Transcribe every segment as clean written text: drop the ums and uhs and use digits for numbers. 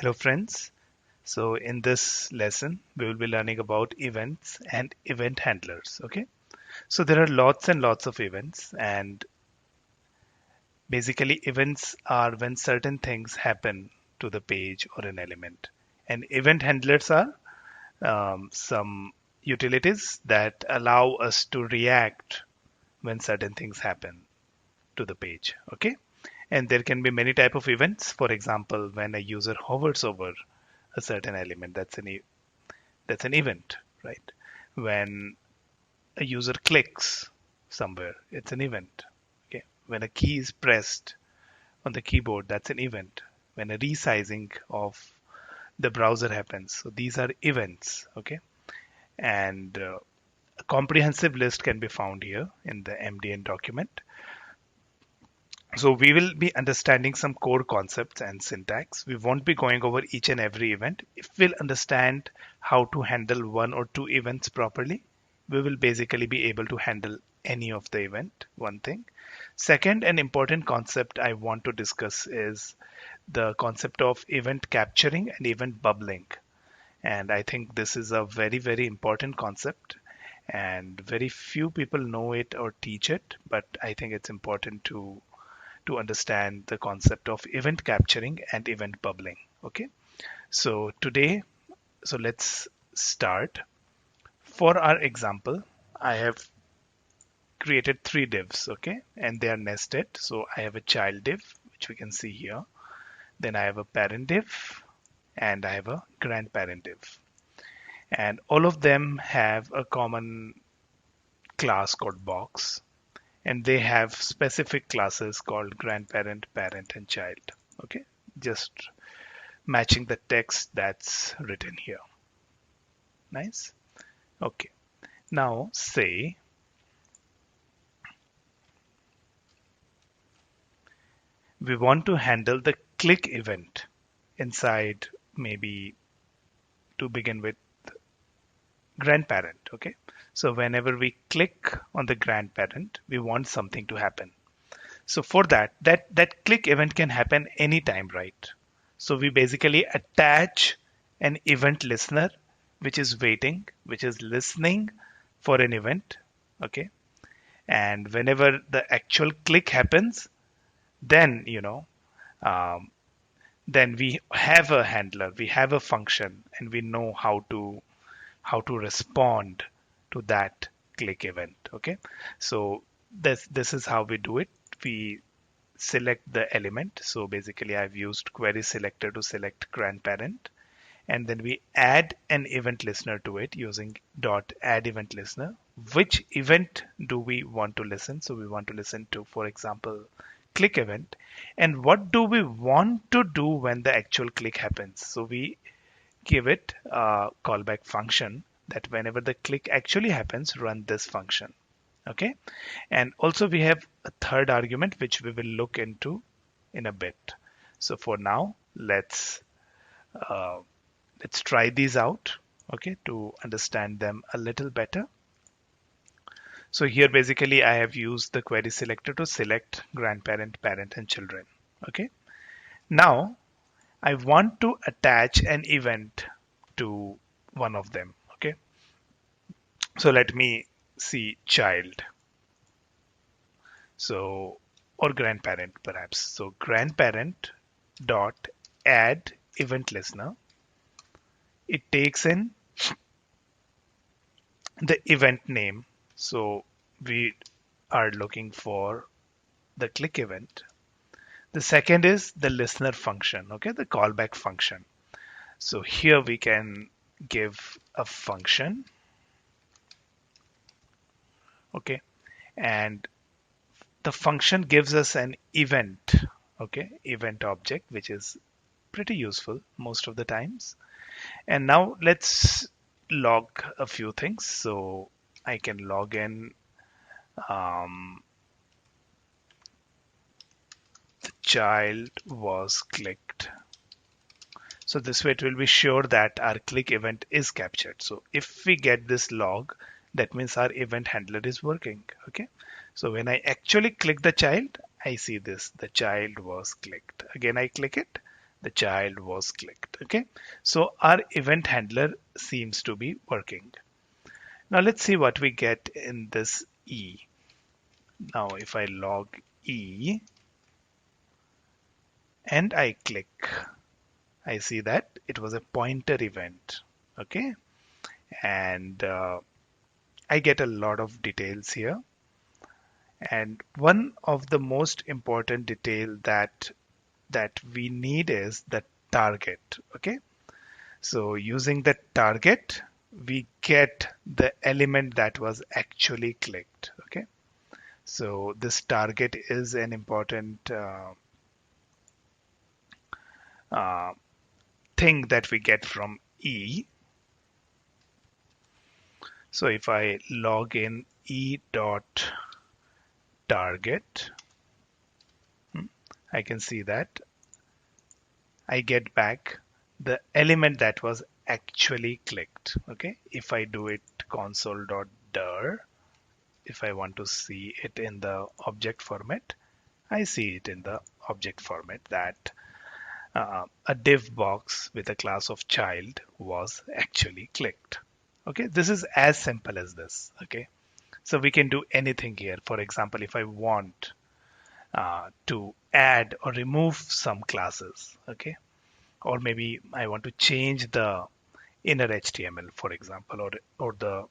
Hello friends. So in this lesson, we will be learning about events and event handlers. Okay. So there are lots and lots of events, and basically events are when certain things happen to the page or an element. And event handlers are some utilities that allow us to react when certain things happen to the page. Okay. And there can be many type of events. For example, when a user hovers over a certain element, that's an event, right? When a user clicks somewhere, it's an event. Okay. When a key is pressed on the keyboard, that's an event. When a resizing of the browser happens, so these are events. Okay. And a comprehensive list can be found here in the MDN document. So we will be understanding some core concepts and syntax. We won't be going over each and every event. If we'll understand how to handle one or two events properly, we will basically be able to handle any of the event, one thing. Second, an important concept I want to discuss is the concept of event capturing and event bubbling. And I think this is a very, very important concept and very few people know it or teach it, but I think it's important to understand the concept of event capturing and event bubbling. Okay, so today, so let's start. For our example, I have created three divs, okay, and they are nested. So I have a child div, which we can see here. Then I have a parent div, and I have a grandparent div. And all of them have a common class called box, and they have specific classes called grandparent, parent, and child. Okay, just matching the text that's written here. Nice. Okay. Now say we want to handle the click event inside, maybe to begin with, grandparent. Okay. So whenever we click on the grandparent, we want something to happen. So for that click event can happen anytime, right? So we basically attach an event listener which is waiting, which is listening for an event. Okay. And whenever the actual click happens, then um, then we have a handler, we have a function, and we know how to respond to that click event. Okay. So this is how we do it. We select the element. So basically I've used query selector to select grandparent, and then we add an event listener to it using dot add event listener. Which event do we want to listen? So we want to listen to, for example, click event. And what do we want to do when the actual click happens? So we give it a callback function that whenever the click actually happens, run this function. Okay. And also we have a third argument which we will look into in a bit. So for now, uh, let's try these out, okay, to understand them a little better. So here basically I have used the query selector to select grandparent, parent, and children. Okay. Now I want to attach an event to one of them. Okay. So let me see child. So or grandparent perhaps. So grandparent dot add event listener. It takes in the event name. So we are looking for the click event. The second is the listener function, okay, the callback function. So here we can give a function, okay, and the function gives us an event, okay, event object, which is pretty useful most of the times. And now let's log a few things. So I can log in um, the child was clicked. So this way it will be sure that our click event is captured. So if we get this log, that means our event handler is working. Okay. So when I actually click the child, I see this, the child was clicked. Again, I click it, the child was clicked. Okay, so our event handler seems to be working. Now let's see what we get in this E. Now if I log E and I click, I see that it was a pointer event. Okay, and I get a lot of details here. And one of the most important detail that we need is the target. Okay, so using the target, we get the element that was actually clicked. Okay, so this target is an important uh, thing that we get from E. So if I log in E dot target, I can see that I get back the element that was actually clicked. Okay, if I do it console.dir, if I want to see it in the object format, I see it in the object format that a div box with a class of child was actually clicked. Okay, this is as simple as this. Okay, so we can do anything here. For example, if I want to add or remove some classes, okay, or maybe I want to change the inner HTML, for example, or the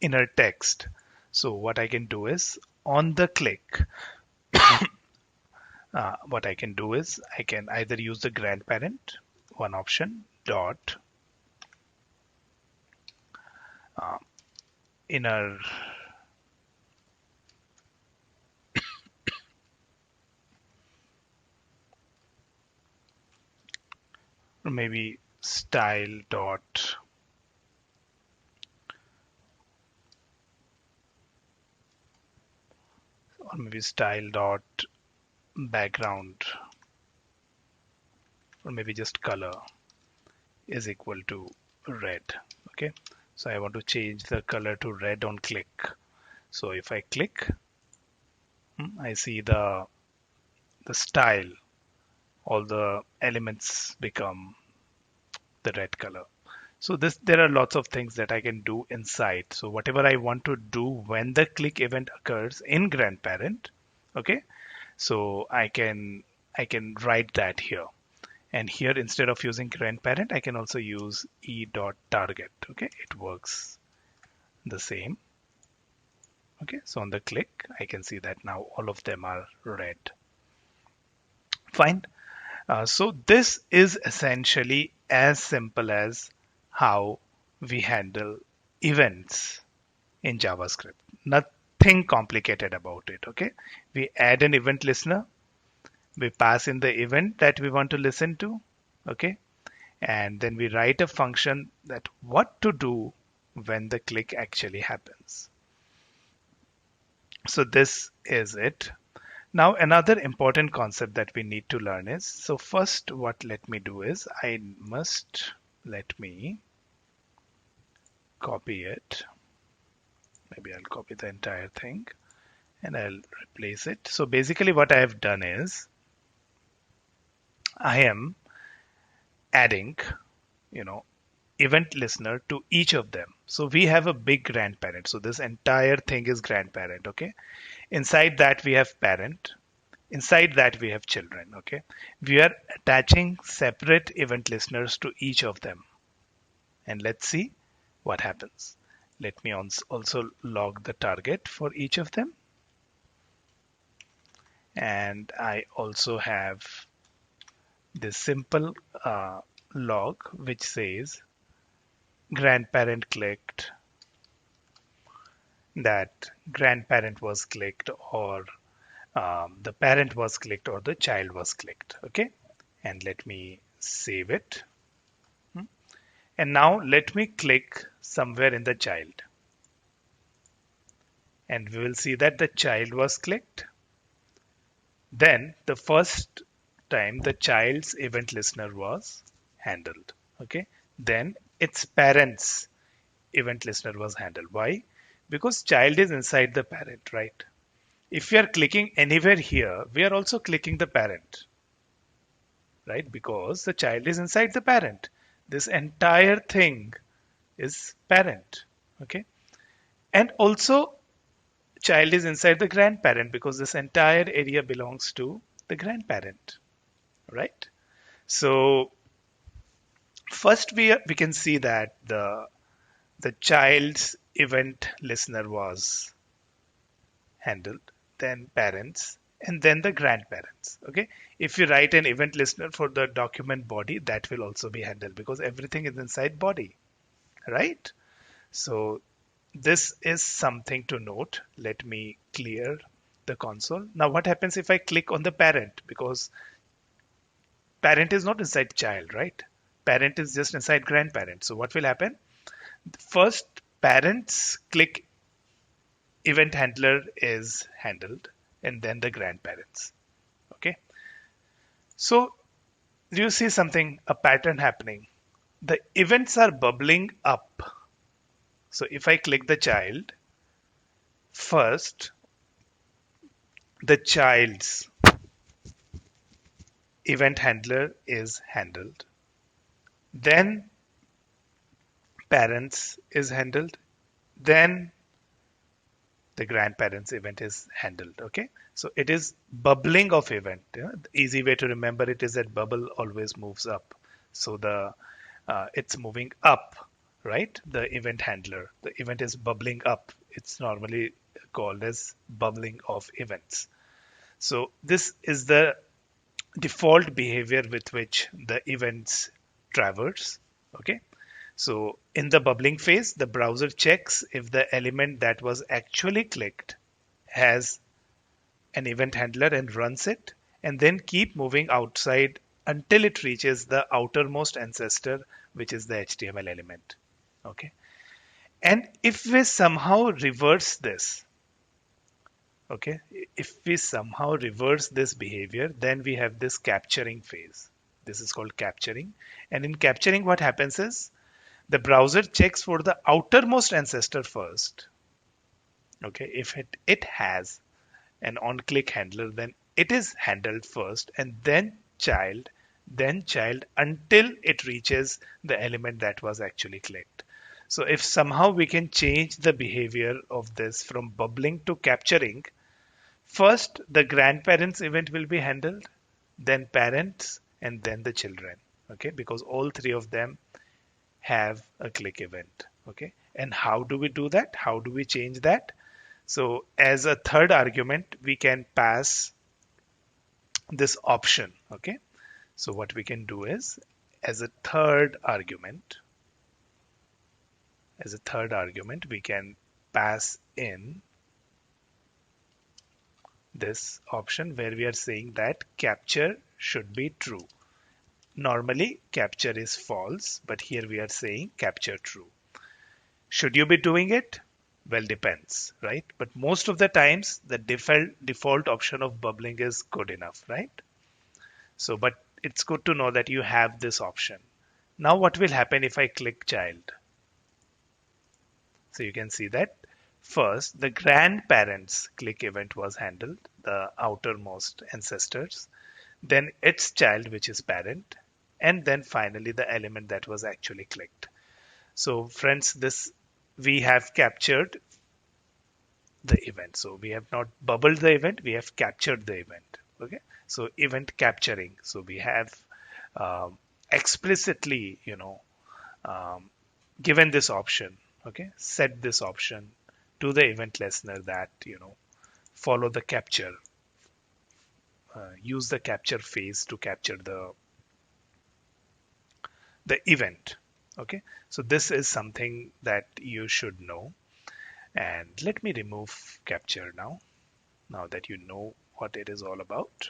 inner text. So what I can do is on the click, what I can do is I can either use the grandparent, one option, dot uh, inner, or maybe style dot, or maybe style dot background, or maybe just color is equal to red. Okay, so I want to change the color to red on click. So if I click, I see the style, all the elements become the red color. So there are lots of things that I can do inside. So whatever I want to do when the click event occurs in grandparent, okay, so I can write that here. And here, instead of using grandparent, I can also use e.target. Okay, it works the same. Okay, so on the click, I can see that now all of them are red. Fine. So this is essentially as simple as how we handle events in JavaScript. Nothing complicated about it. Okay, we add an event listener, we pass in the event that we want to listen to. Okay, and then we write a function that what to do when the click actually happens. So this is it. Now another important concept that we need to learn is, so first what let me do is let me copy it. Maybe I'll copy the entire thing and I'll replace it. So basically what I have done is I am adding, you know, event listener to each of them. So we have a big grandparent. So this entire thing is grandparent. Okay. Inside that we have parent. Inside that we have children. Okay. We are attaching separate event listeners to each of them. And let's see what happens. Let me also log the target for each of them. And I also have this simple log which says grandparent clicked, that grandparent was clicked, or the parent was clicked, or the child was clicked. Okay, and let me save it. And now let me click somewhere in the child, and we will see that the child was clicked. Then the first time the child's event listener was handled. Okay, then its parents event listener was handled. Why? Because child is inside the parent, right? If we are clicking anywhere here, we are also clicking the parent. right? Because the child is inside the parent. This entire thing is parent, okay? And also child is inside the grandparent because this entire area belongs to the grandparent, right? So first we can see that the child's event listener was handled, then parents, and then the grandparents. Okay, if you write an event listener for the document body, that will also be handled because everything is inside body, right? So this is something to note. Let me clear the console. Now what happens if I click on the parent? Because parent is not inside child, right? Parent is just inside grandparent. So what will happen? First, parents click event handler is handled, and then the grandparents. Okay. So do you see something, a pattern happening? The events are bubbling up. So if I click the child, first the child's event handler is handled. Then parents is handled. Then the grandparents event is handled. Okay. So it is bubbling of event. The easy way to remember it is that bubble always moves up. So it's moving up, right? The event handler. The event is bubbling up. It's normally called as bubbling of events. So this is the default behavior with which the events traverse. Okay. So in the bubbling phase, the browser checks if the element that was actually clicked has an event handler and runs it, and then keep moving outside until it reaches the outermost ancestor, which is the HTML element. Okay. And if we somehow reverse this, okay, if we somehow reverse this behavior, then we have this capturing phase. This is called capturing. And in capturing, what happens is the browser checks for the outermost ancestor first. Okay, if it has an on-click handler, then it is handled first, and then child until it reaches the element that was actually clicked. So if somehow we can change the behavior of this from bubbling to capturing, first the grandparents event will be handled, then parents, and then the children. Okay, because all three of them have a click event. Okay, and how do we do that? How do we change that? So as a third argument, we can pass this option. Okay, so what we can do is as a third argument, we can pass in this option where we are saying that capture should be true. Normally capture is false, but here we are saying capture true. Should you be doing it? Well, depends, right? But most of the times the default option of bubbling is good enough, right? So, but it's good to know that you have this option. Now what will happen if I click child? So you can see that first the grandparents click event was handled, the outermost ancestors, then its child, which is parent, and then finally the element that was actually clicked. So friends, this we have captured the event. So we have not bubbled the event, we have captured the event. Okay. So event capturing. So we have explicitly, um, given this option. Okay. Set this option to the event listener that, follow the capture, use the capture phase to capture the event. Okay. So this is something that you should know. And let me remove capture now that you know what it is all about.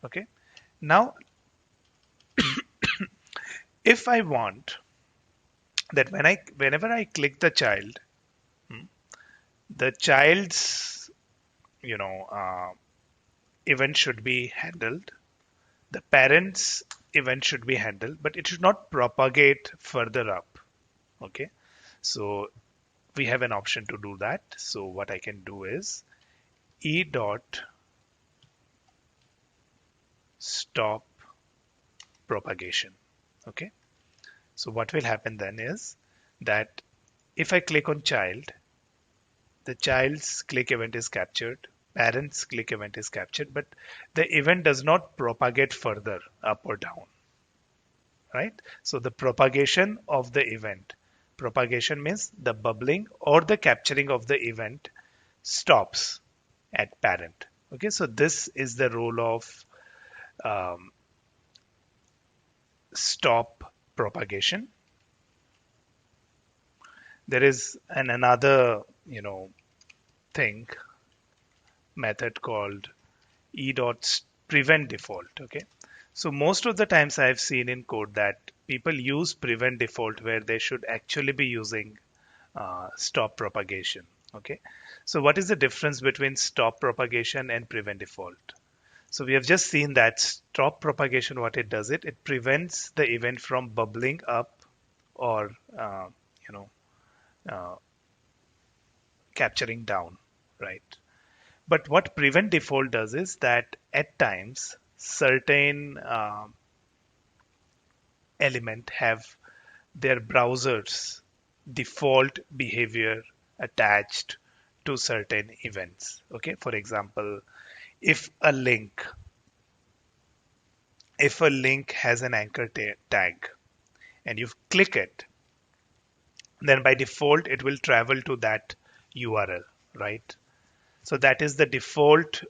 Okay. Now, if I want that whenever I click the child, the child's, you know, uh, event should be handled. The parents' event should be handled, but it should not propagate further up. Okay. So we have an option to do that. So what I can do is e dot stop propagation. Okay, so what will happen then is that if I click on child, the child's click event is captured, parent's click event is captured, but the event does not propagate further up or down, right? So the propagation of the event, propagation means the bubbling or the capturing of the event stops at parent. Okay, so this is the role of um, stop propagation. There is another, thing, method called e dot prevent default. Okay, so most of the times I've seen in code that people use prevent default where they should actually be using stop propagation. Okay, so what is the difference between stop propagation and prevent default? So we have just seen that stop propagation, what it does, it prevents the event from bubbling up or you know uh, capturing down, right? But what prevent default does is that at times certain element have their browser's default behavior attached to certain events. Okay, for example, if a link if a link has an anchor tag and you click it, then by default it will travel to that URL, right? So that is the default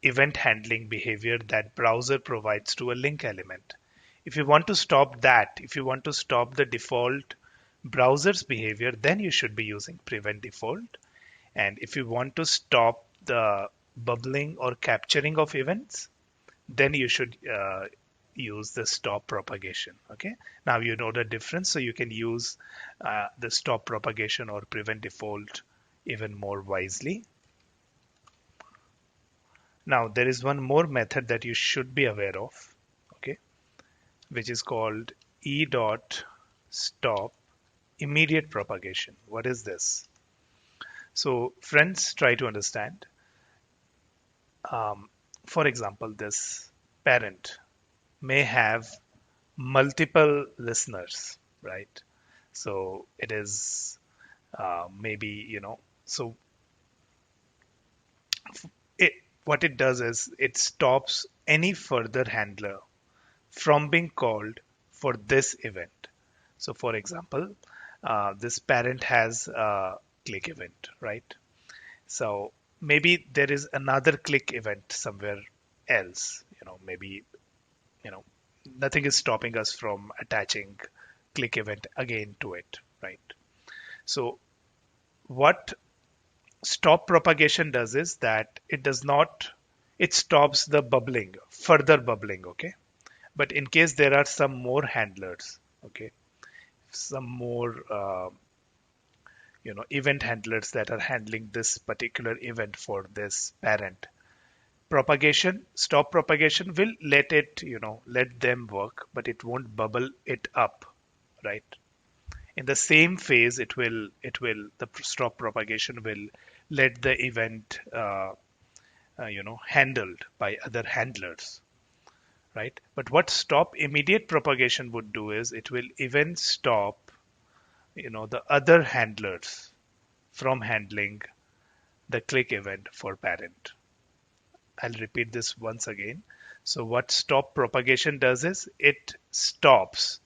event handling behavior that browser provides to a link element. If you want to stop that, if you want to stop the default browser's behavior, then you should be using prevent default. And if you want to stop the bubbling or capturing of events, then you should use the stop propagation. Okay, now you know the difference, so you can use the stop propagation or prevent default even more wisely. Now there is one more method that you should be aware of, okay, which is called e dot stop immediate propagation. What is this? So friends, try to understand. um, for example, this parent may have multiple listeners, right? So it is maybe, so it, what it does is it stops any further handler from being called for this event. So for example, this parent has a click event, right? So maybe there is another click event somewhere else, maybe, you know, nothing is stopping us from attaching click event again to it, right? So what stop propagation does is that it stops the bubbling, further bubbling, okay? But in case there are some more handlers, okay, some more event handlers that are handling this particular event for this parent, propagation stop propagation will let them work, but it won't bubble it up, right? In the same phase, the stop propagation will let the event handled by other handlers, right? But what stop immediate propagation would do is it will even stop the other handlers from handling the click event for parent. I'll repeat this once again. So what stop propagation does is it stops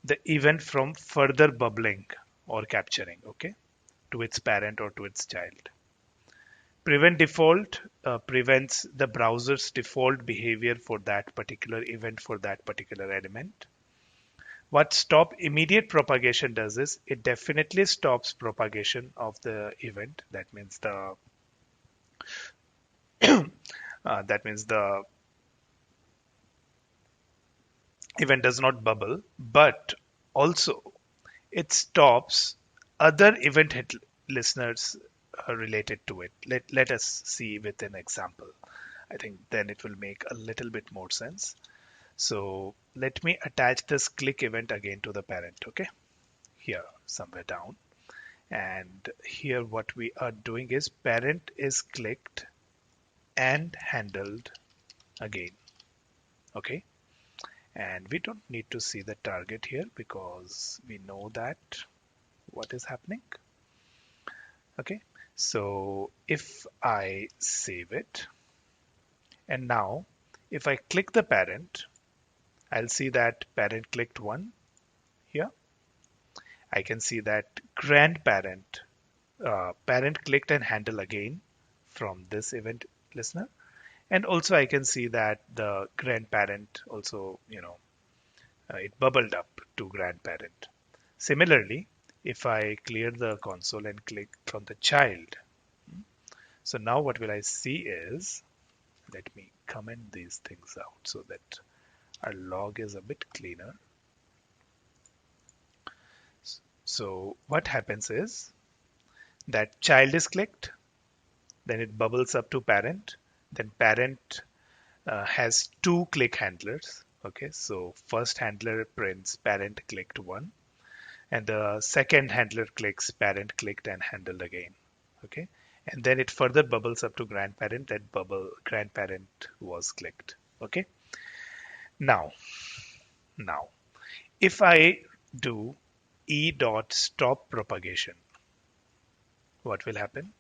the event from further bubbling or capturing, okay, to its parent or to its child. Prevent default prevents the browser's default behavior for that particular event for that particular element. What stop immediate propagation does is it definitely stops propagation of the event. That means the event does not bubble, but also it stops other event hit listeners related to it. Let us see with an example. I think then it will make a little bit more sense. So let me attach this click event again to the parent, okay? Here, somewhere down. And here what we are doing is parent is clicked and handled again. Okay, and we don't need to see the target here because we know that what is happening. Okay, so if I save it, and now if I click the parent, I'll see that parent clicked 1 here. I can see that grandparent, parent clicked and handle again from this event listener. And also I can see that the grandparent also, it bubbled up to grandparent. Similarly, if I clear the console and click on the child, so now what will I see is, let me comment these things out so that our log is a bit cleaner. So what happens is that child is clicked, then it bubbles up to parent, then parent has two click handlers. Okay, so first handler prints parent clicked 1, and the second handler clicks parent clicked and handled again. Okay, and then it further bubbles up to grandparent, that bubble grandparent was clicked. Okay, now now if I do e dot stop propagation, what will happen?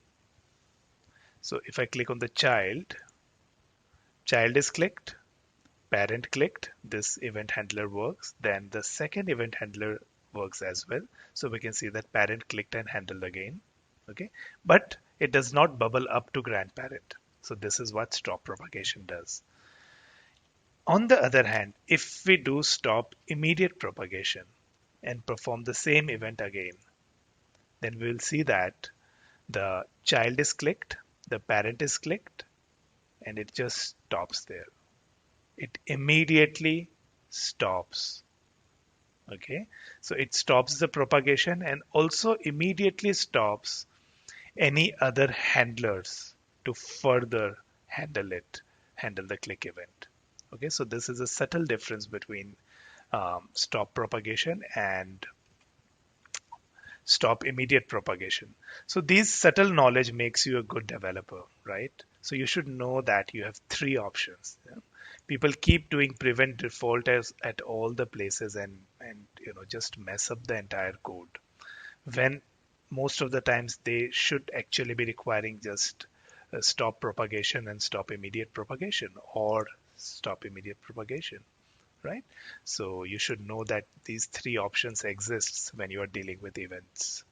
So if I click on the child is clicked, parent clicked, this event handler works, then the second event handler works as well. So we can see that parent clicked and handled again. Okay, but it does not bubble up to grandparent. So this is what stop propagation does. On the other hand, if we do stop immediate propagation and perform the same event again, then we will see that the child is clicked, the parent is clicked, and it just stops there. It immediately stops. Okay, so it stops the propagation and also immediately stops any other handlers to further handle the click event. Okay, so this is a subtle difference between stop propagation and stop immediate propagation. So these subtle knowledge makes you a good developer, right? So you should know that you have three options. Yeah? People keep doing prevent default as at all the places and just mess up the entire code. When most of the times they should actually be requiring just stop propagation and stop immediate propagation or stop immediate propagation, right? So you should know that these three options exists when you are dealing with events.